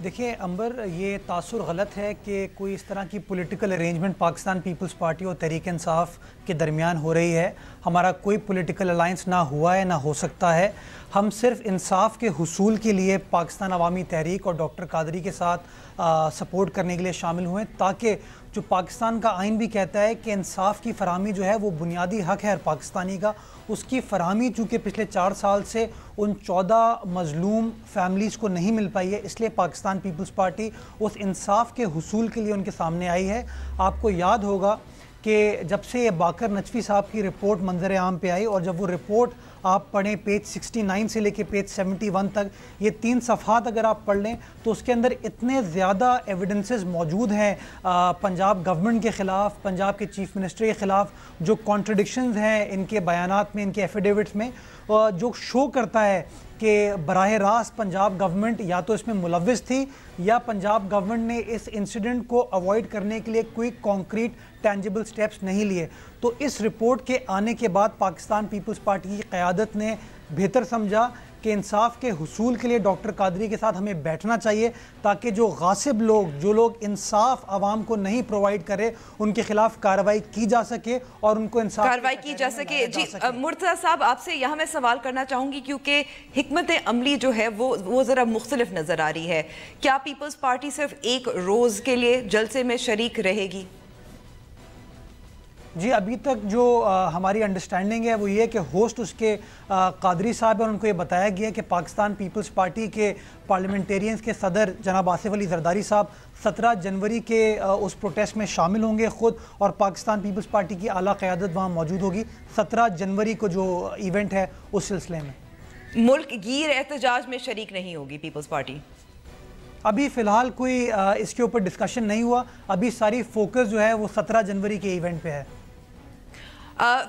دیکھیں امبر، یہ تاثر غلط ہے کہ کوئی اس طرح کی پولیٹیکل ارینجمنٹ پاکستان پیپلز پارٹی اور تحریک انصاف کے درمیان ہو رہی ہے. ہمارا کوئی پولیٹیکل الائنس نہ ہوا ہے نہ ہو سکتا ہے. ہم صرف انصاف کے حصول کے لیے پاکستان عوامی تحریک اور ڈاکٹر قادری کے ساتھ سپورٹ کرنے کے لیے شامل ہوئے، تاکہ جو پاکستان کا آئین بھی کہتا ہے کہ انصاف کی فراہمی جو ہے وہ بنیادی حق ہے ہر پاکستانی کا، اس کی فراہمی چونکہ پچھلے 4 سال سے ان 14 مظلوم فیملیز کو نہیں مل پائی ہے، اس لیے پاکستان پیپلز پارٹی اس انصاف کے حصول کے لیے ان کے سامنے آئی ہے. آپ کو یاد ہوگا کہ جب سے یہ باقر نجفی صاحب کی رپورٹ منظر عام پہ آئی، اور جب وہ رپورٹ آپ پڑھیں پیج 69 سے لے کے پیج 71 تک، یہ 3 صفحات اگر آپ پڑھ لیں تو اس کے اندر اتنے زیادہ ایویڈنسز موجود ہیں پنجاب گورنمنٹ کے خلاف، پنجاب کے چیف منسٹر کے خلاف، جو کانٹرڈکشنز ہیں ان کے بیانات میں، ان کے ایفیڈیوٹس میں، جو شو کرتا ہے کہ براہ راست پنجاب گورنمنٹ یا تو اس میں ملوث تھی یا پنجاب گورنمنٹ نے اس انسیڈنٹ کو اوائڈ کرنے کے لیے کوئی کانکریٹ ٹینجیبل سٹیپس نہیں لیے. تو اس رپورٹ کے آنے کے بعد پاکستان پیپلز پارٹی کی قیادت نے بہتر سمجھا کہ انصاف کے حصول کے لیے ڈاکٹر قادری کے ساتھ ہمیں بیٹھنا چاہیے، تاکہ جو غاصب لوگ، جو لوگ انصاف عوام کو نہیں پرووائڈ کرے، ان کے خلاف کارروائی کی جا سکے اور ان کو انصاف کارروائی کی جا سکے. جی مرتضیٰ صاحب، آپ سے یہاں میں سوال کرنا چاہوں گی کیونکہ حکمت عملی جو ہے وہ ذرا مختلف نظر آ رہی ہے. کیا پیپلز پارٹی صرف ایک روز کے لیے جلسے میں شریک رہے گی؟ جی ابھی تک جو ہماری انڈرسٹینڈنگ ہے وہ یہ کہ ہوسٹ اس کے قادری صاحب ہیں، اور ان کو یہ بتایا گیا کہ پاکستان پیپلز پارٹی کے پارلیمنٹیرینز کے صدر جناب آصف علی زرداری صاحب 17 جنوری کے اس پروٹیسٹ میں شامل ہوں گے خود، اور پاکستان پیپلز پارٹی کی اعلیٰ قیادت وہاں موجود ہوگی 17 جنوری کو جو ایونٹ ہے اس سلسلے میں. ملک گیر احتجاج میں شریک نہیں ہوگی پیپلز پارٹی؟ ابھی فی الحال کوئی اس کے اوپر ڈسکشن نہیں ہوا. ابھی ساری فوکس جو ہے وہ 17 جنوری کے ایونٹ پہ ہے.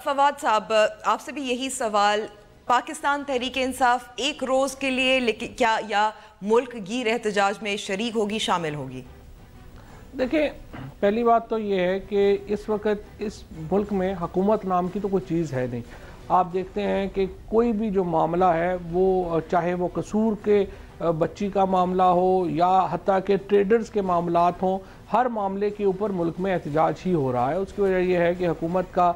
فواد صاحب، آپ سے بھی یہی سوال، پاکستان تحریک انصاف ایک روز کے لیے لیکن کیا یا ملک گیر احتجاج میں شریک ہوگی، شامل ہوگی؟ دیکھیں، پہلی بات تو یہ ہے کہ اس وقت اس ملک میں حکومت نام کی تو کوئی چیز ہے نہیں. آپ دیکھتے ہیں کہ کوئی بھی جو معاملہ ہے وہ چاہے وہ قصور کے بچی کا معاملہ ہو یا حتیٰ کہ ٹریڈرز کے معاملات ہوں، ہر معاملے کے اوپر ملک میں احتجاج ہی ہو رہا ہے. اس کی وجہ یہ ہے کہ حکومت کا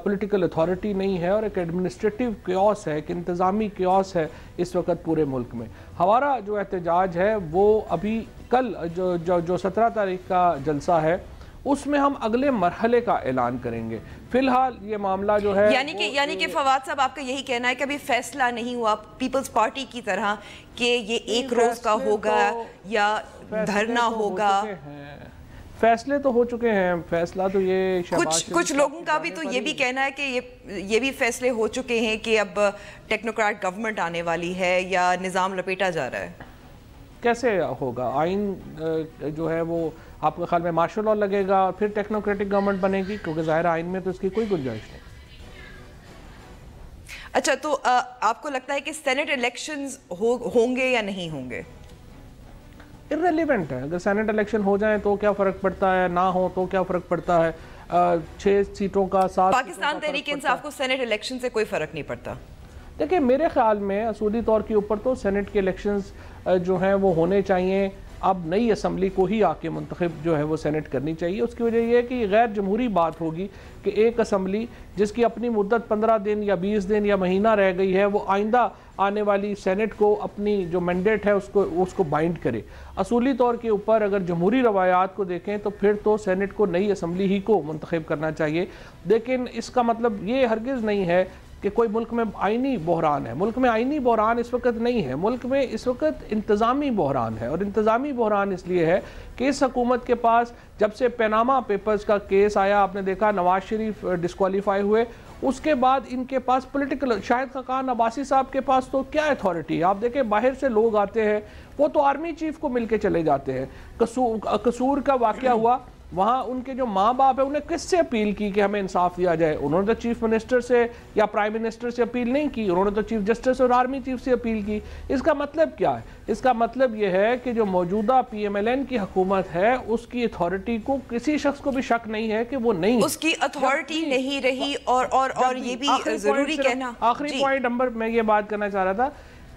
پولیٹیکل اتھارٹی نہیں ہے اور ایک ایڈمنسٹریٹو کیوس ہے، ایک انتظامی کیوس ہے اس وقت پورے ملک میں. ہمارا جو احتجاج ہے وہ ابھی کل جو 17 تاریخ کا جلسہ ہے اس میں ہم اگلے مرحلے کا اعلان کریں گے. فی الحال یہ معاملہ جو ہے یعنی کہ فواد صاحب آپ کا یہی کہنا ہے کہ ابھی فیصلہ نہیں ہوا پیپلز پارٹی کی طرح کہ یہ ایک روز کا ہوگا یا دھرنا ہوگا؟ فیصلے تو ہو چکے ہیں. فیصلہ تو یہ کچھ لوگوں کا بھی تو یہ بھی کہنا ہے کہ یہ بھی فیصلے ہو چکے ہیں کہ اب ٹیکنوکریٹ گورنمنٹ آنے والی ہے یا نظام لپیٹا جا رہا ہے. کیسے ہوگا؟ آئین جو ہے وہ آپ کے خیال میں مارشل لاء لگے گا پھر ٹیکنوکریٹک گورنمنٹ بنے گی؟ کیونکہ ظاہر آئین میں تو اس کی کوئی گنجائش نہیں. اچھا، تو آپ کو لگتا ہے کہ سینٹ الیکشنز ہوں گے یا نہیں ہوں گے؟ irrelevant ہے. اگر سینٹ الیکشن ہو جائیں تو کیا فرق پڑتا ہے، نہ ہو تو کیا فرق پڑتا ہے. 6 سیٹوں کا 7 پاکستان تحریک انصاف کو سینٹ الیکشن سے کوئی فرق نہیں پڑتا. دیکھیں میرے خیال میں اصولی طور کے اوپر تو سینٹ کے الیکشنز جو ہیں وہ ہونے چاہیے. اب نئی اسمبلی کو ہی آ کے منتخب جو ہے وہ سینٹ کرنی چاہیے. اس کی وجہ یہ ہے کہ غیر جمہوری بات ہوگی کہ ایک اسمبلی جس کی اپنی مدت 15 دن یا 20 دن یا مہینہ رہ گئی ہے وہ آئندہ آنے والی سینٹ کو اپنی جو مینڈیٹ ہے اس کو بائنڈ کرے. اصولی طور کے اوپر اگر جمہوری روایات کو دیکھیں تو پھر تو سینٹ کو نئی اسمبلی ہی کو منتخب کرنا چاہیے. لیکن اس کا مطلب یہ ہرگز نہیں ہے کہ کوئی ملک میں آئینی بحران ہے. ملک میں آئینی بحران اس وقت نہیں ہے. ملک میں اس وقت انتظامی بحران ہے، اور انتظامی بحران اس لیے ہے کہ اس حکومت کے پاس جب سے پیناما پیپرز کا کیس آیا، آپ نے دیکھا نواز شریف ڈسکوالیفائی ہوئے، اس کے بعد ان کے پاس پولیٹیکل شاہد خاقان عباسی صاحب کے پاس تو کیا اتھارٹی ہے. آپ دیکھیں باہر سے لوگ آتے ہیں، وہ تو آرمی چیف کو مل کے چلے جاتے ہیں. قصور کا واقعہ ہوا، وہاں ان کے جو ماں باپ ہیں انہیں کس سے اپیل کی کہ ہمیں انصاف دیا جائے؟ انہوں نے تو چیف منسٹر سے یا پرائم منسٹر سے اپیل نہیں کی، انہوں نے تو چیف جسٹس اور آرمی چیف سے اپیل کی. اس کا مطلب کیا ہے؟ اس کا مطلب یہ ہے کہ جو موجودہ پی ایم ایل این کی حکومت ہے اس کی اتھارٹی کو کسی شخص کو بھی شک نہیں ہے کہ وہ نہیں، اس کی اتھارٹی نہیں رہی. اور یہ بھی ضروری کہنا، آخری پوائنٹ نمبر میں یہ بات کرنا چاہ رہا تھا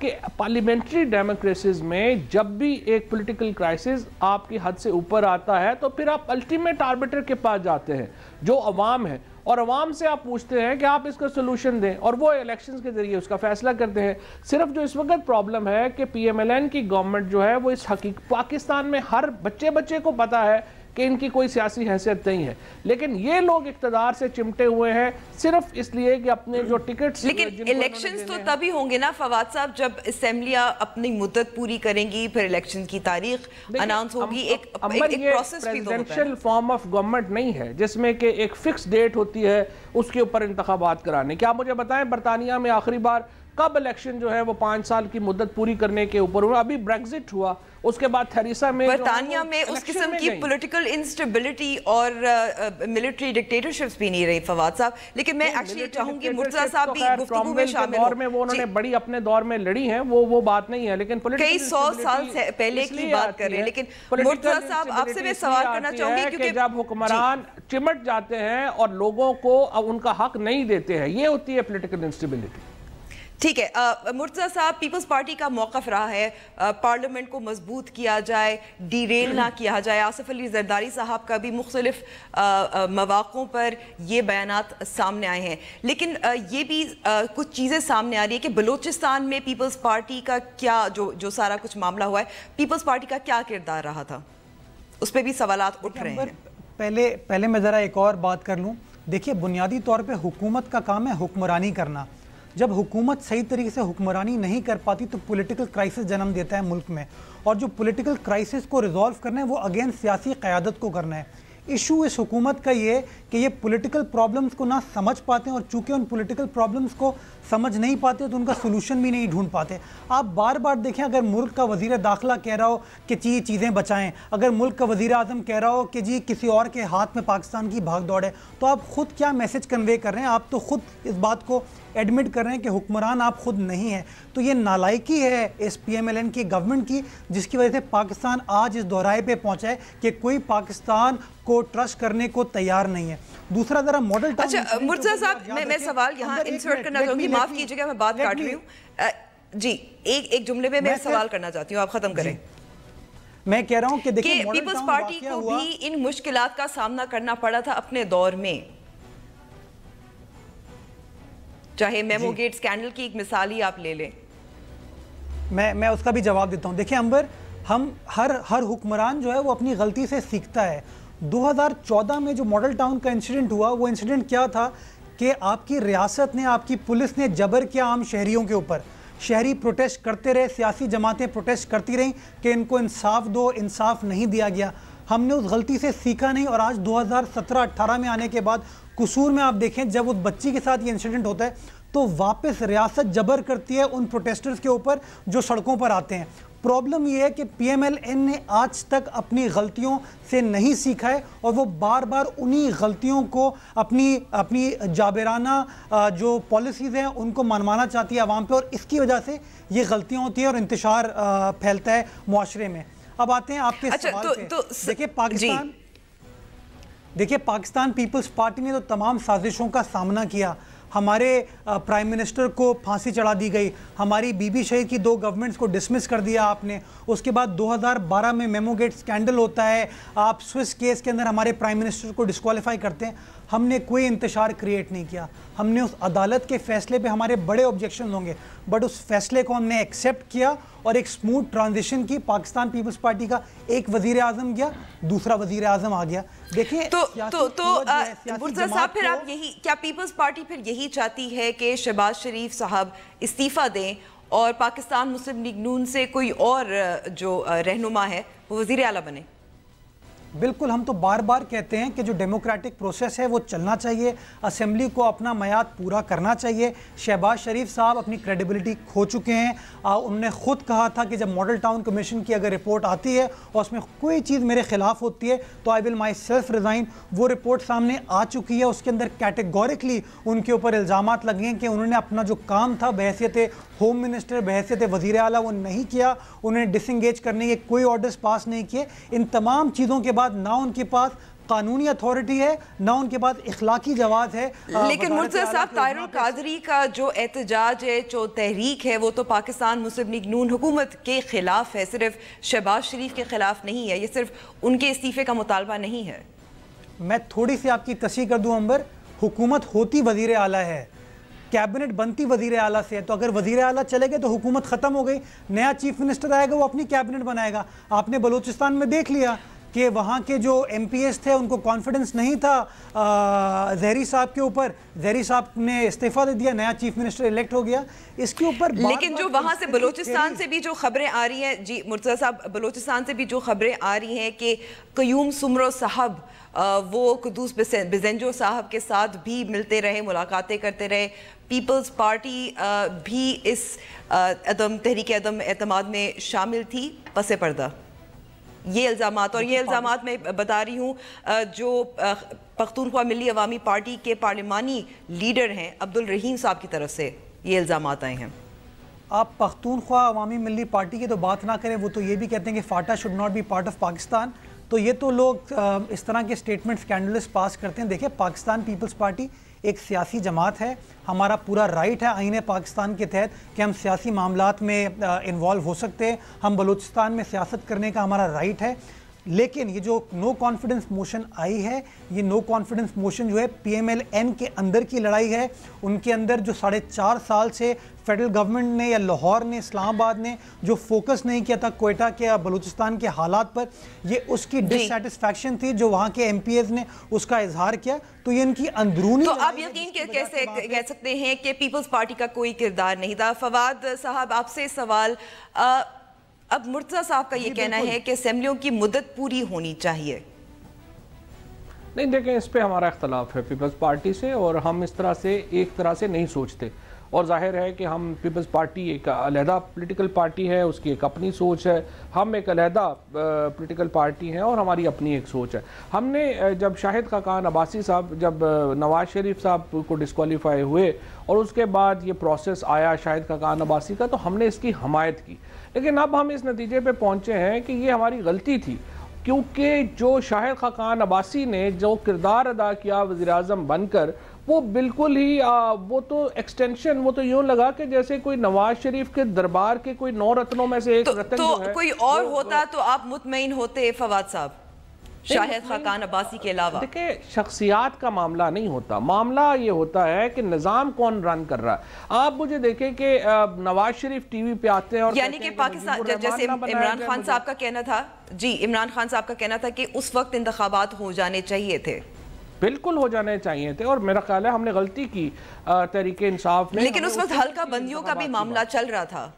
کہ پارلیمنٹری ڈیموکریسیز میں جب بھی ایک پولیٹیکل کرائسس آپ کی حد سے اوپر آتا ہے تو پھر آپ الٹیمیٹ آربیٹر کے پاس جاتے ہیں جو عوام ہے، اور عوام سے آپ پوچھتے ہیں کہ آپ اس کا سلوشن دیں، اور وہ الیکشنز کے ذریعے اس کا فیصلہ کرتے ہیں۔ صرف جو اس وقت پرابلم ہے کہ پی ایم ایل این کی گورنمنٹ جو ہے وہ اس پاکستان میں ہر بچے کو پتا ہے کہ ان کی کوئی سیاسی حیثیت نہیں ہے، لیکن یہ لوگ اقتدار سے چمٹے ہوئے ہیں صرف اس لیے کہ اپنے جو ٹکٹس، لیکن الیکشنز تو تبھی ہوں گے نا فواد صاحب جب اسمبلیاں اپنی مدت پوری کریں گی، پھر الیکشن کی تاریخ اناؤنس ہوگی، ایک پروسیس بھی تو ہوتا ہے۔ پریزیڈنشل فارم آف گورنمنٹ نہیں ہے جس میں کہ ایک فکس ڈیٹ ہوتی ہے اس کے اوپر انتخابات کرانے۔ کیا مجھے بتائیں برطانیہ میں آخری بار کب الیکشن جو ہے وہ 5 سال کی مدت پوری کرنے کے اوپر ہوا؟ ابھی بریگزٹ ہوا، اس کے بعد تھیریسا میں برطانیہ میں اس قسم کی پولیٹیکل انسٹیبلٹی اور ملٹری ڈکٹیٹرشپس بھی نہیں رہی فواد صاحب، لیکن میں ایکچولی چاہوں گی مرتضیٰ صاحب بھی گفتگو میں شامل ہوں۔ وہ انہوں نے بڑی اپنے دور میں لڑی ہیں، وہ بات نہیں ہے، لیکن کئی 100 سال پہلے کی بات کر رہے ہیں۔ لیکن مرتضیٰ صاحب آپ سے میں سوال کرنا چاہوں گی کہ جب حکمران چمٹ جاتے ہیں اور لوگوں کو ان کا حق نہیں دیتے ہیں، یہ ہوتی ہے پولیٹیکل انسٹیبلٹی۔ ٹھیک ہے مرتضیٰ صاحب، پیپلز پارٹی کا موقف رہا ہے پارلیمنٹ کو مضبوط کیا جائے، ڈی ریل نہ کیا جائے۔ آصف علی زرداری صاحب کا بھی مختلف مواقعوں پر یہ بیانات سامنے آئے ہیں، لیکن یہ بھی کچھ چیزیں سامنے آ رہی ہے کہ بلوچستان میں پیپلز پارٹی کا کیا جو سارا کچھ معاملہ ہوا ہے، پیپلز پارٹی کا کیا کردار رہا تھا، اس پہ بھی سوالات اٹھ رہے ہیں۔ پہلے میں ذرا ایک اور بات کر لوں۔ دیکھیے بنیادی طور پہ حکومت کا کام ہے حکمرانی کرنا۔ جب حکومت صحیح طریقے سے حکمرانی نہیں کر پاتی تو پولیٹیکل کرائسس جنم دیتا ہے ملک میں، اور جو پولیٹیکل کرائسس کو ریزالو کرنا ہے وہ اگین سیاسی قیادت کو کرنا ہے۔ ایشو اس حکومت کا یہ کہ یہ پولیٹیکل پرابلمز کو نہ سمجھ پاتے ہیں، اور چونکہ ان پولیٹیکل پرابلمز کو سمجھ نہیں پاتے تو ان کا سلوشن بھی نہیں ڈھونڈ پاتے۔ آپ بار بار دیکھیں، اگر ملک کا وزیر داخلہ کہہ رہا ہو کہ جی چیزیں بچائیں، اگر ملک کا وزیر اعظم کہہ رہا ہو کہ جی کسی اور کے ہاتھ میں پاکستان کی بھاگ دوڑ ہے، تو آپ خود کیا میسج کنوے کر رہے ہیں؟ آپ تو خود اس بات کو ایڈمٹ کر رہے ہیں کہ حکمران آپ خود نہیں ہیں۔ تو یہ نالائکی ہے اس پی ایم ایل این کی گورنمنٹ کی، جس کی وجہ سے پاکستان آج اس دہرائے پہ پہنچا ہے کہ کوئی پاکستان کو ٹرسٹ کرنے کو تیار نہیں ہے۔ دوسرا ذرا ماڈل ٹاؤن۔ اچھا مرتضیٰ صاحب، میں سوال یہاں انسرٹ کرنا چاہوں گی، معاف کیجیے گا میں بات کاٹ رہی ہوں جی، ایک جملے میں سوال کرنا چاہتی ہوں، آپ ختم کریں۔ میں کہہ رہا ہوں کہ دیکھیں پیپلز پارٹی کو بھی ان مشکلات کا سامنا کرنا پڑا تھا اپنے دور میں، چاہے میمو گیٹ سکینڈل کی ایک مثال ہی آپ لے لیں۔ میں اس کا بھی جواب دیتا ہوں۔ دیکھیں امبر، ہم ہر حکمران جو ہے وہ اپنی غلطی سے سیکھتا ہے۔ 2014 میں جو ماڈل ٹاؤن کا انسیڈنٹ ہوا، وہ انسیڈنٹ کیا تھا کہ آپ کی ریاست نے، آپ کی پولیس نے جبر کیا عام شہریوں کے اوپر۔ شہری پروٹیسٹ کرتے رہے، سیاسی جماعتیں پروٹیسٹ کرتی رہیں کہ ان کو انصاف دو، انصاف نہیں دیا گیا۔ ہم نے اس غلطی سے سیکھا نہیں، اور آج 2017-18 میں آنے کے بعد قصور میں آپ دیکھیں جب اس بچی کے ساتھ یہ انسیڈنٹ ہوتا ہے تو واپس ریاست جبر کرتی ہے ان پروٹیسٹرز کے اوپر جو سڑکوں پر آتے ہیں۔ پرابلم یہ ہے کہ پی ایم ایل این نے آج تک اپنی غلطیوں سے نہیں سیکھا ہے، اور وہ بار بار انہی غلطیوں کو اپنی جابرانہ جو پالیسیز ہیں ان کو منوانا چاہتی ہے عوام پہ، اور اس کی وجہ سے یہ غلطیاں ہوتی ہیں اور انتشار پھیلتا ہے معاشرے میں۔ اب آتے ہیں آپ کے سوال پہ۔ دیکھیں پاکستان پیپلز پارٹی نے تو تمام سازشوں کا سامنا کیا۔ ہمارے پرائم منسٹر کو پھانسی چڑھا دی گئی، ہماری بی بی شہید کی 2 گورنمنٹس کو ڈسمس کر دیا آپ نے۔ اس کے بعد 2012 میں میمو گیٹ سکینڈل ہوتا ہے، آپ سوئس کیس کے اندر ہمارے پرائم منسٹر کو ڈسکوالیفائی کرتے ہیں۔ ہم نے کوئی انتشار کریٹ نہیں کیا، ہم نے اس عدالت کے فیصلے پہ ہمارے بڑے آبجیکشن ہوں گے، بٹ اس فیصلے کو ہم نے ایکسیپٹ کیا اور ایک سموتھ ٹرانزیشن کی۔ پاکستان پیپلز پارٹی کا ایک وزیر اعظم گیا، دوسرا وزیر اعظم آ گیا۔ دیکھیں تو مرتضیٰ صاحب، پھر آپ یہی کیا پیپلز پارٹی پھر یہی چاہتی ہے کہ شہباز شریف صاحب استعفیٰ دیں اور پاکستان مسلم لیگ نون سے کوئی اور جو رہنما ہے وہ وزیر اعلیٰ بنے؟ بالکل، ہم تو بار بار کہتے ہیں کہ جو ڈیموکریٹک پروسیس ہے وہ چلنا چاہیے، اسمبلی کو اپنا میعاد پورا کرنا چاہیے۔ شہباز شریف صاحب اپنی کریڈیبلٹی کھو چکے ہیں۔ انہوں نے خود کہا تھا کہ جب ماڈل ٹاؤن کمیشن کی اگر رپورٹ آتی ہے اور اس میں کوئی چیز میرے خلاف ہوتی ہے تو آئی ول مائی سیلف ریزائن۔ وہ رپورٹ سامنے آ چکی ہے، اس کے اندر کیٹیگوریکلی ان کے اوپر الزامات لگے ہیں کہ انہوں نے اپنا جو کام تھا بحیثیت ہوم منسٹر، بحیثیت وزیر اعلیٰ، وہ نہیں کیا۔ انہوں نے ڈس انگیج کرنے کے کوئی آرڈرز پاس نہیں کیے۔ ان تمام چیزوں کے بعد نہ ان کے پاس قانونی اتھارٹی ہے نہ ان کے پاس اخلاقی جواز ہے. لیکن مرتضی صاحب طاہر القادری کا جو احتجاج ہے, جو تحریک ہے, وہ تو پاکستان مسلم لیگ نون حکومت کے خلاف ہے, صرف شہباز شریف کے خلاف نہیں ہے. یہ صرف ان کے استعفے کا مطالبہ نہیں ہے. میں تھوڑی سی آپ کی تصحیح کر دوں امبر, حکومت ہوتی وزیر اعلیٰ ہے, کیبنٹ بنتی وزیر اعلیٰ سے ہے. تو اگر وزیر اعلیٰ چلے گئے تو حکومت ختم ہو گئی, نیا چیف منسٹر آئے گا, وہ اپنی کیبنٹ بنائے گا. آپ نے بلوچستان میں دیکھ لیا کہ وہاں کے جو ایم پی ایس تھے ان کو کانفیڈنس نہیں تھا زہری صاحب کے اوپر, زہری صاحب نے استعفیٰ دے دیا, نیا چیف منسٹر الیکٹ ہو گیا. اس کے اوپر لیکن جو وہاں سے بلوچستان سے بھی جو خبریں آ رہی ہیں, جی مرتضی صاحب, بلوچستان سے بھی جو خبریں آ رہی ہیں کہ قیوم سمرو صاحب وہ قدوس بزنجو صاحب کے ساتھ بھی ملتے رہے, ملاقاتیں کرتے رہے, پیپلز پارٹی بھی اس تحریک عدم اعتماد میں شامل تھی پس پردہ. یہ الزامات, اور یہ الزامات میں بتا رہی ہوں جو پختونخوا ملی عوامی پارٹی کے پارلیمانی لیڈر ہیں عبدالرحیم صاحب کی طرف سے یہ الزامات آئے ہیں. آپ پختونخوا عوامی ملی پارٹی کی تو بات نہ کریں, وہ تو یہ بھی کہتے ہیں کہ FATA should not be part of Pakistan. تو یہ تو لوگ اس طرح کے سٹیٹمنٹ سکینڈلس پاس کرتے ہیں. دیکھیں, پاکستان پیپلز پارٹی ایک سیاسی جماعت ہے, ہمارا پورا رائٹ ہے آئین پاکستان کے تحت کہ ہم سیاسی معاملات میں انوالو ہو سکتے ہیں, ہم بلوچستان میں سیاست کرنے کا ہمارا رائٹ ہے. لیکن یہ جو نو کانفیڈنس موشن آئی ہے, یہ نو کانفیڈنس موشن جو ہے پی ایم ایل این کے اندر کی لڑائی ہے. ان کے اندر جو 4.5 سال سے فیڈرل گورنمنٹ نے یا لاہور نے, اسلام آباد نے جو فوکس نہیں کیا تھا کوئٹہ کے یا بلوچستان کے حالات پر, یہ اس کی ڈس سیٹسفیکشن تھی جو وہاں کے ایم پی ایز نے اس کا اظہار کیا. تو یہ ان کی اندرونی, تو آپ یقین کیسے کہہ سکتے ہیں کہ پیپلز پارٹی کا کوئی کردار نہیں تھا؟ فواد صاحب, آپ سے سوال. اب مرتضی صاحب کا یہ کہنا ہے کہ اسمبلیوں کی مدت پوری ہونی چاہیے. نہیں, دیکھیں, اس پہ ہمارا اختلاف ہے پیپلز پارٹی سے, اور ہم اس طرح سے ایک طرح سے نہیں سوچتے. اور ظاہر ہے کہ ہم پیپلز پارٹی ایک علیحدہ پولیٹیکل پارٹی ہے, اس کی ایک اپنی سوچ ہے. ہم ایک علیحدہ پولیٹیکل پارٹی ہیں اور ہماری اپنی ایک سوچ ہے. ہم نے جب شاہد خاقان عباسی صاحب جب نواز شریف صاحب کو ڈسکوالیفائی ہوئے اور اس کے بعد یہ پروسیس آیا شاہد خاقان عباسی کا, تو ہم نے اس کی حمایت کی. لیکن اب ہم اس نتیجے پہ پہنچے ہیں کہ یہ ہماری غلطی تھی, کیونکہ جو شاہد خاقان عباسی نے جو کردار ادا کیا وزیراعظم بن کر, وہ بالکل ہی وہ تو ایکسٹینشن, وہ تو یوں لگا کہ جیسے کوئی نواز شریف کے دربار کے کوئی 9 رتنوں میں سے ایک رتن جو ہے. تو کوئی اور ہوتا تو آپ مطمئن ہوتے فواد صاحب شاہد خاقان عباسی کے علاوہ؟ دیکھیں, شخصیات کا معاملہ نہیں ہوتا, معاملہ یہ ہوتا ہے کہ نظام کون رن کر رہا ہے. آپ مجھے دیکھیں کہ نواز شریف ٹی وی پہ آتے ہیں اور یعنی کہ پاکستان, جیسے عمران خان صاحب کا کہنا تھا, جی عمران خان صاحب کا کہنا تھا کہ اس وقت انتخابات ہو جانے چاہیے تھے. بالکل ہو جانے چاہیے تھے, اور میرا خیال ہے ہم نے غلطی کی تحریک انصاف نے. لیکن اس وقت حلقہ بندیوں کا بھی معاملہ چل رہا تھا.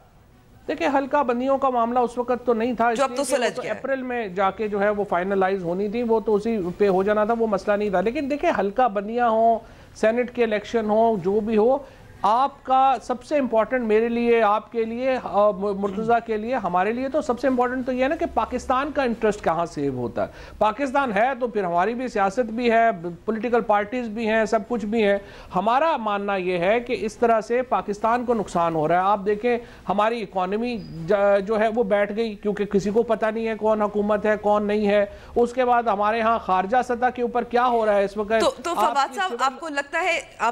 دیکھیں, حلقہ بندیوں کا معاملہ اس وقت تو نہیں تھا, جو اب تو سلجھ گیا, اپریل میں جا کے جو ہے وہ فائنلائز ہونی تھی, وہ تو اسی پہ ہو جانا تھا, وہ مسئلہ نہیں تھا. لیکن دیکھیں, حلقہ بندیاں ہوں, سینٹ کے الیکشن ہوں, جو بھی ہو, آپ کا سب سے امپورٹنٹ میرے لیے, آپ کے لیے, مرتضی کے لیے, ہمارے لیے تو سب سے امپورٹنٹ تو یہ ہے نا کہ پاکستان کا انٹرسٹ کہاں سیو ہوتا ہے. پاکستان ہے تو پھر ہماری بھی سیاست بھی ہے, پولیٹیکل پارٹیز بھی ہیں, سب کچھ بھی ہے. ہمارا ماننا یہ ہے کہ اس طرح سے پاکستان کو نقصان ہو رہا ہے. آپ دیکھیں, ہماری اکانومی جو ہے وہ بیٹھ گئی, کیونکہ کسی کو پتہ نہیں ہے کون حکومت ہے کون نہیں ہے. اس کے بعد ہمارے ہاں خارجہ سطح کے اوپر کیا ہو رہا ہے اس وقت. تو فواد صاحب, آپ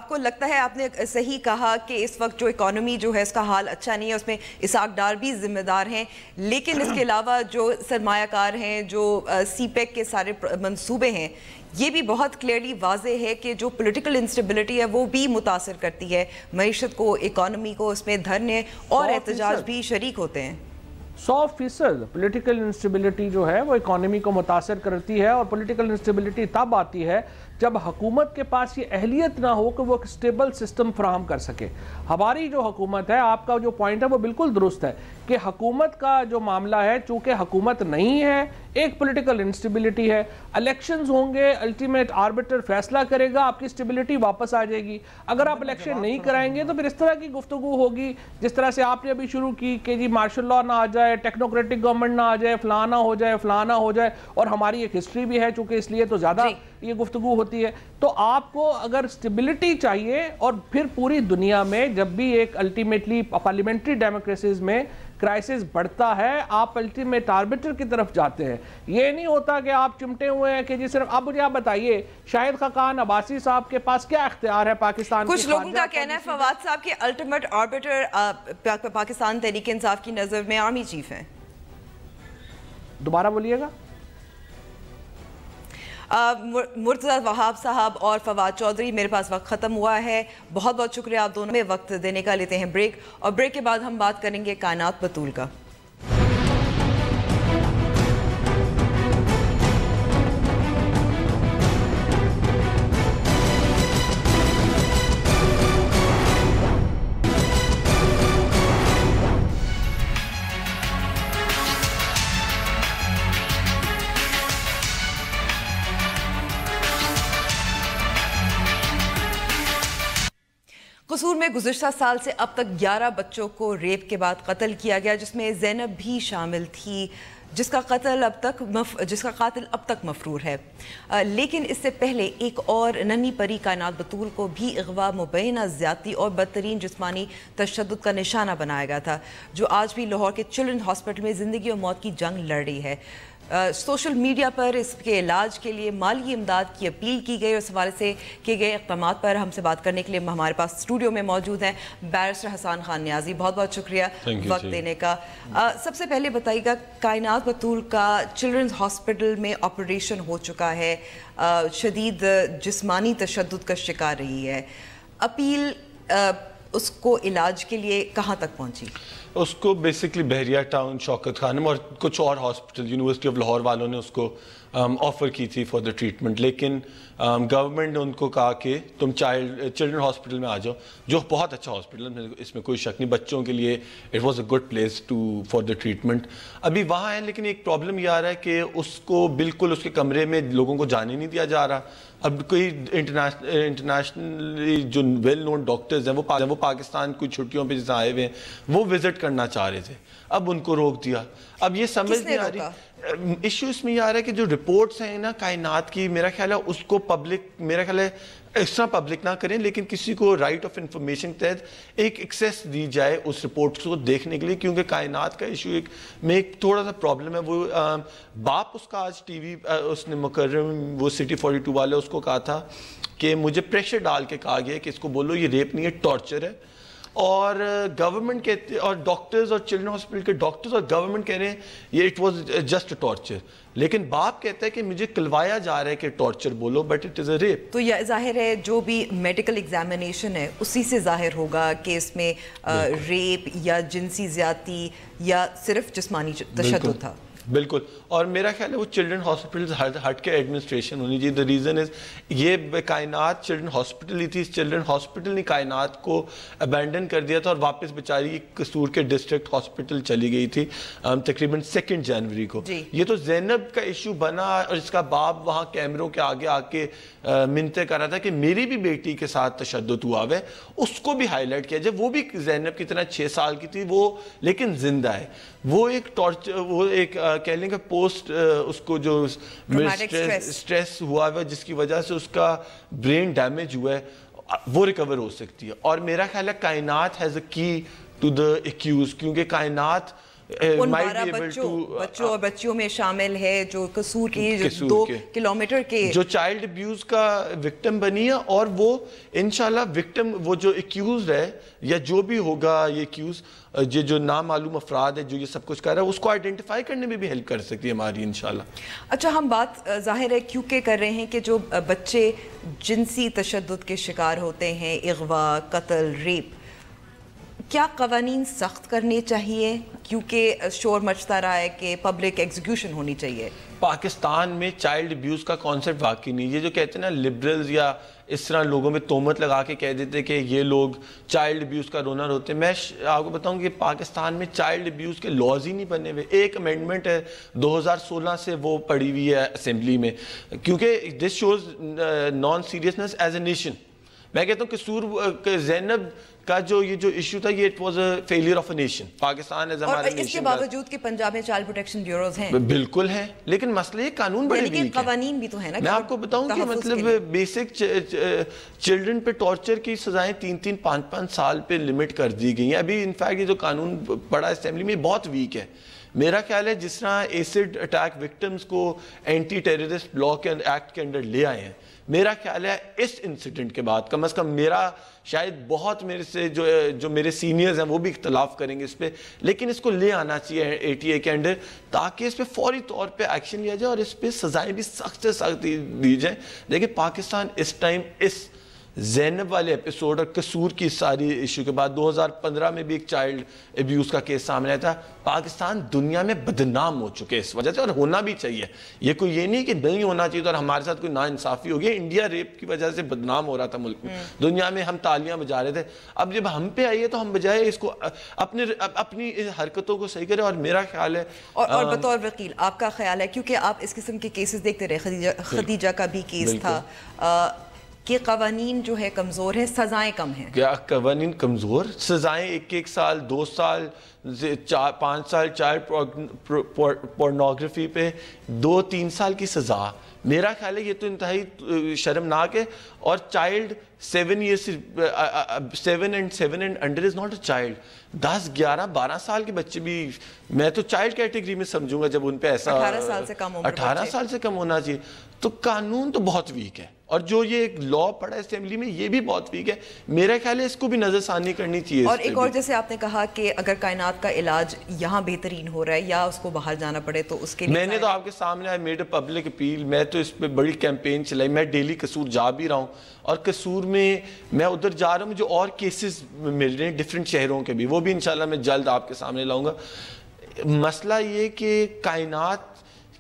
کو لگتا ہے آپ نے صحیح کہا کہ اس وقت جو اکانومی جو ہے اس کا حال اچھا نہیں ہے, اس میں اسحاق ڈار بھی ذمہ دار ہیں, لیکن اس کے علاوہ جو سرمایہ کار ہیں, جو سی پیک کے سارے منصوبے ہیں, یہ بھی بہت کلیئرلی واضح ہے کہ جو پولیٹیکل انسٹیبلٹی ہے وہ بھی متاثر کرتی ہے معیشت کو, اکانومی کو. اس میں دھرنے اور احتجاج بھی شریک ہوتے ہیں. 100% پولیٹیکل انسٹیبلٹی جو ہے وہ اکانومی کو متاثر کرتی ہے, اور پولیٹیکل انسٹیبلٹی تب آتی ہے جب حکومت کے پاس یہ اہلیت نہ ہو کہ وہ ایک سٹیبل سسٹم فراہم کر سکے. ہماری جو حکومت ہے, آپ کا جو پوائنٹ ہے وہ بالکل درست ہے کہ حکومت کا جو معاملہ ہے, چونکہ حکومت نہیں ہے, ایک پولیٹیکل انسٹیبلٹی ہے. الیکشنز ہوں گے, الٹیمیٹ آربیٹر فیصلہ کرے گا, آپ کی سٹیبلٹی واپس آ جائے گی. اگر آپ الیکشن نہیں کرائیں گے تو پھر اس طرح کی گفتگو ہوگی جس طرح سے آپ نے ابھی شروع کی کہ جی مارشل لاء نہ آ جائے, ٹیکنوکریٹک گورنمنٹ نہ آ جائے, فلانا ہو جائے, فلانا ہو جائے. اور ہماری ایک ہسٹری بھی ہے, چونکہ اس لیے تو زیادہ یہ گفتگو ہوتی ہے. تو آپ کو اگر اسٹیبلٹی چاہیے, اور پھر پوری دنیا میں جب بھی ایک الٹیمیٹلی پارلیمنٹری ڈیموکریسیز میں کرائسس بڑھتا ہے, آپ الٹیمیٹ آربیٹر کی طرف جاتے ہیں. یہ نہیں ہوتا کہ آپ چمٹے ہوئے ہیں کہ جی صرف. اب مجھے آپ بتائیے شاہد خاقان عباسی صاحب کے پاس کیا اختیار ہے پاکستان کی؟ کچھ لوگوں کا کہنا ہے فواد صاحب کے الٹیمیٹ آربیٹر پاکستان تحریک انصاف کی نظر میں آرمی چیف ہیں. دوبارہ بولیے گا. مرتضی وہاب صاحب اور فواد چودھری, میرے پاس وقت ختم ہوا ہے. بہت بہت شکریہ آپ دونوں میں وقت دینے کا. لیتے ہیں بریک, اور بریک کے بعد ہم بات کریں گے کائنات بطول کا. قصور میں گزشتہ سال سے اب تک 11 بچوں کو ریپ کے بعد قتل کیا گیا, جس میں زینب بھی شامل تھی, جس کا قاتل اب تک مفرور ہے. لیکن اس سے پہلے ایک اور ننھی پری کائنات بطول کو بھی اغوا, مبینہ زیادتی اور بدترین جسمانی تشدد کا نشانہ بنایا گیا تھا, جو آج بھی لاہور کے چلڈرن ہاسپٹل میں زندگی اور موت کی جنگ لڑ رہی ہے. سوشل میڈیا پر اس کے علاج کے لیے مالی امداد کی اپیل کی گئی, اور اس حوالے سے کیے گئے اقدامات پر ہم سے بات کرنے کے لیے ہمارے پاس اسٹوڈیو میں موجود ہیں بیرسٹر حسان خان نیازی. بہت بہت شکریہ وقت دینے کا. سب سے پہلے بتائیے گا, کائنات بطول کا چلڈرنز ہاسپٹل میں آپریشن ہو چکا ہے, شدید جسمانی تشدد کا شکار رہی ہے, اپیل اس کو علاج کے لیے کہاں تک پہنچی؟ اس کو بیسکلی بحریہ ٹاؤن شوکت خانم اور کچھ اور ہاسپٹل یونیورسٹی آف لاہور والوں نے اس کو آفر کی تھی فار دا ٹریٹمنٹ, لیکن گورنمنٹ نے ان کو کہا کہ تم چلڈرن ہاسپٹل میں آ جاؤ, جو بہت اچھا ہاسپٹل ہے, اس میں کوئی شک نہیں, بچوں کے لیے it was a good place for the treatment. ابھی وہاں ہے, لیکن ایک پرابلم یہ آ رہا ہے کہ اس کو بالکل اس کے کمرے میں لوگوں کو جانے نہیں دیا جا رہا. اب کوئی انٹرنیشنلی جو ویل نون ڈاکٹرز ہیں وہ پاکستان کوئی چھٹیوں پہ جیسے آئے ہوئے ہیں, وہ وزٹ کرنا چاہ رہے تھے, اب ان کو روک دیا. اب یہ سمجھ نہیں آ رہی, ایشو اس میں یہ آ رہا ہے کہ جو رپورٹس ہیں نا کائنات کی, میرا خیال ہے اس کو پبلک, میرا خیال ہے اس طرح پبلک نہ کریں, لیکن کسی کو رائٹ آف انفارمیشن کے تحت ایک ایکسیس دی جائے اس رپورٹس کو دیکھنے کے لیے, کیونکہ کائنات کا ایشو میں ایک تھوڑا سا پرابلم ہے. وہ باپ اس کا آج ٹی وی اس نے مکرم وہ سٹی 42 والے اس کو کہا تھا کہ مجھے پریشر ڈال کے کہا گیا کہ اس کو بولو یہ ریپ نہیں ہے, ٹارچر ہے. اور گورنمنٹ کہتے, اور ڈاکٹرز اور چلڈرن ہاسپٹل کے ڈاکٹرز اور گورنمنٹ کہہ رہے ہیں یہ it was just a torture, لیکن باپ کہتا ہے کہ مجھے کلوایا جا رہا ہے کہ ٹارچر بولو, but it is a rape. تو یہ ظاہر ہے جو بھی میڈیکل ایگزامینیشن ہے اسی سے ظاہر ہوگا کہ اس میں ریپ یا جنسی زیادتی یا صرف جسمانی تشدد تھا. بالکل, اور میرا خیال ہے وہ چلڈرن ہاسپٹل ہٹ کے ایڈمنسٹریشن ہونی چاہیے. دا ریزن از یہ کائنات چلڈرن ہاسپٹل ہی تھی, اس چلڈرن ہاسپٹل نے کائنات کو ابینڈن کر دیا تھا, اور واپس بیچاری قصور کے ڈسٹرکٹ ہاسپٹل چلی گئی تھی تقریباً 2 جنوری کو. یہ تو زینب کا ایشو بنا, اور اس کا باپ وہاں کیمروں کے آگے آ کے منتیں کر رہا تھا کہ میری بھی بیٹی کے ساتھ تشدد ہوا ہے, اس کو بھی ہائی لائٹ کیا جائے. وہ بھی زینب کی طرح 6 سال کی تھی, وہ لیکن زندہ ہے. وہ ایک ٹارچر, وہ ایک کہہ لیں کہ پوسٹ اس کو جو سٹریس ہوا ہے جس کی وجہ سے اس کا برین ڈیمیج ہوا ہے, وہ ریکور ہو سکتی ہے. اور میرا خیال ہے کائنات ہیز اے کی ٹو دا ایکیوز, کیونکہ کائنات ان 12 بچوں اور بچیوں میں شامل ہے جو قصور کے 2 کلومیٹر کے جو چائلڈ ابیوز کا وکٹم بنی ہے, اور وہ انشاءاللہ وکٹم وہ جو ایکیوز ہے یا جو بھی ہوگا یہ ایکیوز جو نامعلوم افراد ہے جو یہ سب کچھ کر رہا ہے, اس کو آئیڈینٹیفائی کرنے میں بھی ہیلپ کر سکتی ہے ہماری انشاءاللہ. اچھا, ہم بات ظاہر ہے کیونکہ کر رہے ہیں کہ جو بچے جنسی تشدد کے شکار ہوتے ہیں, اغوا, قتل, ریپ, کیا قوانین سخت کرنے چاہیے؟ کیونکہ شور مچتا رہا ہے کہ پبلک ایگزیکیوشن ہونی چاہیے. پاکستان میں چائلڈ ابیوز کا کانسیپٹ واقعی نہیں. یہ جو کہتے ہیں نا لبرلز یا اس طرح لوگوں میں تہمت لگا کے کہہ دیتے کہ یہ لوگ چائلڈ ابیوز کا رونر ہوتے ہیں, میں آپ کو بتاؤں کہ پاکستان میں چائلڈ ابیوز کے لاز ہی نہیں بنے ہوئے. ایک امینڈمنٹ ہے 2016 سے, وہ پڑی ہوئی ہے اسمبلی میں, کیونکہ this shows non seriousness as a nation. میں کہتا ہوں کہ زینب کا جو یہ جو ایشو تھا یہ it was a failure of a nation. Pakistan as ہمارا نیشن, اور اس کے باوجود کہ پنجاب میں چائلڈ پروٹیکشن بیوروز ہیں, بالکل ہیں, لیکن مسئلہ یہ قانون بڑے ویک ہیں. قوانین بھی تو ہیں نا. میں آپ کو بتاؤں کہ مطلب بیسک چلڈرن پہ ٹارچر کی سزائیں 3-5 سال پہ لمٹ کر دی گئی ہیں. ابھی انفیکٹ یہ جو قانون پڑا اسمبلی میں بہت ویک ہے. میرا خیال ہے جس طرح ایسڈ اٹیک وکٹمز کو اینٹی ٹیررسٹ لا کے ایکٹ کے اندر لے آئے ہیں, میرا خیال ہے اس انسیڈنٹ کے بعد کم از کم میرا شاید بہت میرے سے جو میرے سینئرز ہیں وہ بھی اختلاف کریں گے اس پہ, لیکن اس کو لے آنا چاہیے ATA کے انڈر تاکہ اس پہ فوری طور پہ ایکشن لیا جائے اور اس پہ سزائیں بھی سخت سے سخت دی جائیں. دیکھیں پاکستان اس ٹائم اس زینب والے ایپیسوڈ اور قصور کی ساری ایشو کے بعد 2015 میں بھی ایک چائلڈ ابیوز کا کیس سامنے آیا تھا. پاکستان دنیا میں بدنام ہو چکے اس وجہ سے, اور ہونا بھی چاہیے. یہ کوئی یہ نہیں کہ نہیں ہونا چاہیے اور ہمارے ساتھ کوئی ناانصافی ہو گئی. انڈیا ریپ کی وجہ سے بدنام ہو رہا تھا ملک میں, دنیا میں ہم تالیاں بجا رہے تھے. اب جب ہم پہ آئی ہے تو ہم بجائے اس کو اپنی حرکتوں کو صحیح کریں. اور میرا خیال ہے اور بطور وکیل آپ کا خیال ہے, کیونکہ آپ اس قسم کے کیسز دیکھتے رہے, خدیجہ کا بھی کیس تھا, کہ قوانین جو ہے کمزور ہے, سزائیں کم ہیں. کیا قوانین کمزور؟ سزائیں 1 سال 2 سال 5 سال چائلڈ پورنوگرافی پہ 2-3 سال کی سزا. میرا خیال ہے یہ تو انتہائی شرمناک ہے. اور child 7 and under is not a child. 10, 11, 12 سال کے بچے بھی میں تو چائلڈ کیٹیگری میں سمجھوں گا جب ان پہ ایسا 18 سال سے کم عمر 18 سال سے کم ہونا چاہیے. تو قانون تو بہت ویک ہے, اور جو یہ ایک لا پڑا ہے اسمبلی میں یہ بھی بہت ویک ہے. میرا خیال ہے اس کو بھی نظر ثانی کرنی چاہیے. اور ایک اور جیسے آپ نے کہا کہ اگر کائنات کا علاج یہاں بہترین ہو رہا ہے یا اس کو باہر جانا پڑے تو اس کے لیے میں نے تو آپ کے سامنے I made a public appeal. میں تو اس پہ بڑی کیمپین چلائی. میں ڈیلی قصور جا بھی رہا ہوں, اور قصور میں میں ادھر جا رہا ہوں, مجھے اور کیسز مل رہے ہیں ڈیفرنٹ شہروں کے بھی, وہ بھی انشاءاللہ میں جلد آپ کے سامنے لاؤں گا. مسئلہ یہ کہ کائنات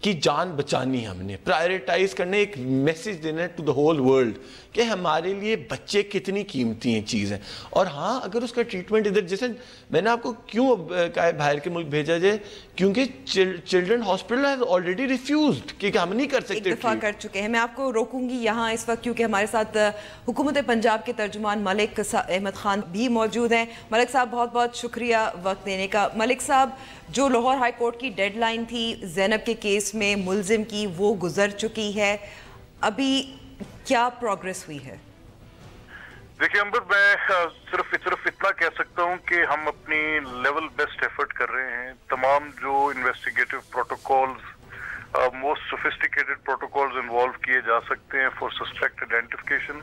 کی جان بچانی, ہم نے پرائیورٹائز کرنے, ایک میسیج دینا ہے ٹو دا ہول ورلڈ کہ ہمارے لیے بچے کتنی قیمتی ہیں چیز ہیں. اور ہاں اگر اس کا ٹریٹمنٹ ادھر, جیسے میں نے آپ کو کیوں کہا ہے باہر کے ملک بھیجا جائے, کیونکہ چلڈرن ہاسپٹل ہے آلریڈی ریفیوزڈ کہ ہم نہیں کر سکتے, ایک دفعہ کر چکے ہیں. میں آپ کو روکوں گی یہاں اس وقت کیونکہ ہمارے ساتھ حکومت پنجاب کے ترجمان ملک احمد خان بھی موجود ہیں. ملک صاحب بہت بہت شکریہ وقت دینے کا. ملک صاحب, جو لاہور ہائی کورٹ کی ڈیڈ لائن تھی زینب کے کیس میں ملزم کی وہ گزر چکی ہے, ابھی کیا پروگریس ہوئی ہے؟ دیکھیں امبر, میں صرف اتنا کہہ سکتا ہوں کہ ہم اپنی لیول بیسٹ ایفرٹ کر رہے ہیں. تمام جو investigative protocols, most sophisticated protocols involve کیے جا سکتے ہیں فار سسپیکٹ آئیڈینٹیفیکیشن,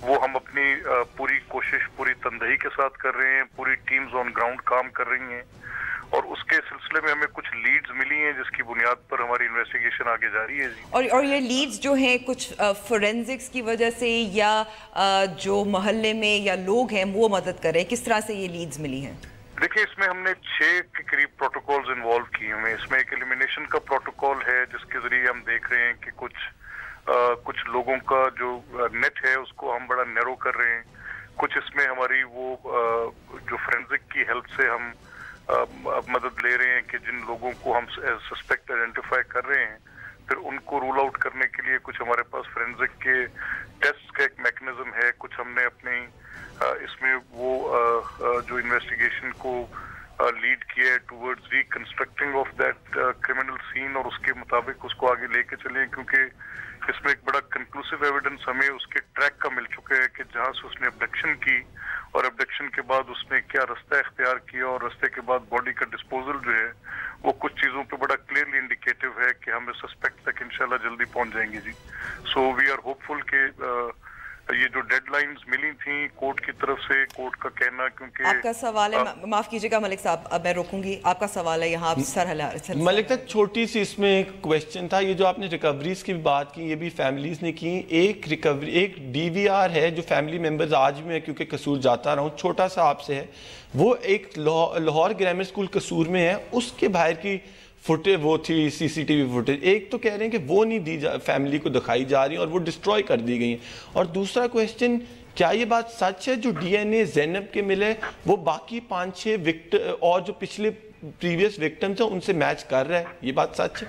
وہ ہم اپنی پوری کوشش پوری تندہی کے ساتھ کر رہے ہیں. پوری ٹیمز آن گراؤنڈ کام کر رہی ہیں, اور اس کے سلسلے میں ہمیں کچھ لیڈز ملی ہیں جس کی بنیاد پر ہماری انویسٹیگیشن آگے جاری ہے. جی, اور یہ لیڈز جو ہیں کچھ فورینزکس کی وجہ سے یا جو محلے میں یا لوگ ہیں وہ مدد کر رہے ہیں, کس طرح سے یہ لیڈز ملی ہیں؟ دیکھیں اس میں ہم نے 6 کے قریب پروٹوکولز انوالو کیے ہوئے. اس میں ایک ایلیمینیشن کا پروٹوکول ہے جس کے ذریعے ہم دیکھ رہے ہیں کہ کچھ لوگوں کا جو نیٹ ہے اس کو ہم بڑا نیرو کر رہے ہیں. کچھ اس میں ہماری وہ جو فورینزک کی ہیلپ سے ہم مدد لے رہے ہیں کہ جن لوگوں کو ہم سسپیکٹ آئیڈینٹیفائی کر رہے ہیں پھر ان کو رول آؤٹ کرنے کے لیے کچھ ہمارے پاس فورینزک کے ٹیسٹ کا ایک میکنزم ہے. کچھ ہم نے اپنی اس میں وہ جو انویسٹیگیشن کو لیڈ کیا ہے towards reconstructing of that criminal scene, اور اس کے مطابق اس کو آگے لے کے چلیں, کیونکہ اس میں ایک بڑا کنکلوسیو ایویڈنس ہمیں اس کے ٹریک کا مل چکا ہے کہ جہاں سے اس نے ابڈکشن کی اور ابڈکشن کے بعد اس نے کیا رستہ اختیار کیا, اور رستے کے بعد باڈی کا ڈسپوزل جو ہے وہ کچھ چیزوں پہ بڑا کلیئرلی انڈیکیٹو ہے کہ ہم اس سسپیکٹ تک انشاءاللہ جلدی پہنچ جائیں گے. جی, سو وی آر ہوپ فل کہ یہ جو ڈیڈ لائنز ملی تھیں کورٹ کی طرف سے, کورٹ کا کہنا, کیونکہ آپ کا سوال ہے, معاف کیجیے گا ملک صاحب, اب میں روکوں گی, آپ کا سوال ہے یہاں, آپ سر ہلا. ملک تک چھوٹی سی اس میں ایک کویسچن تھا, یہ جو آپ نے ریکوریز کی بات کی یہ بھی فیملیز نے کی. ایک ریکوری, ایک DVR ہے جو فیملی ممبرز آج بھی میں کیونکہ قصور جاتا رہا ہوں, چھوٹا سا آپ سے ہے, وہ ایک لاہور گرامر اسکول قصور میں ہے, اس کے باہر کی فوٹیج وہ تھی CCTV فوٹیج. ایک تو کہہ رہے ہیں کہ وہ نہیں فیملی کو دکھائی جا رہی اور وہ ڈسٹروائے کر دی گئی ہیں, اور دوسرا کویسچن, کیا یہ بات سچ ہے جو DNA زینب کے ملے وہ باقی 5-6 اور جو پچھلے پریویس وکٹمز ہیں ان سے میچ کر رہا ہے, یہ بات سچ ہے؟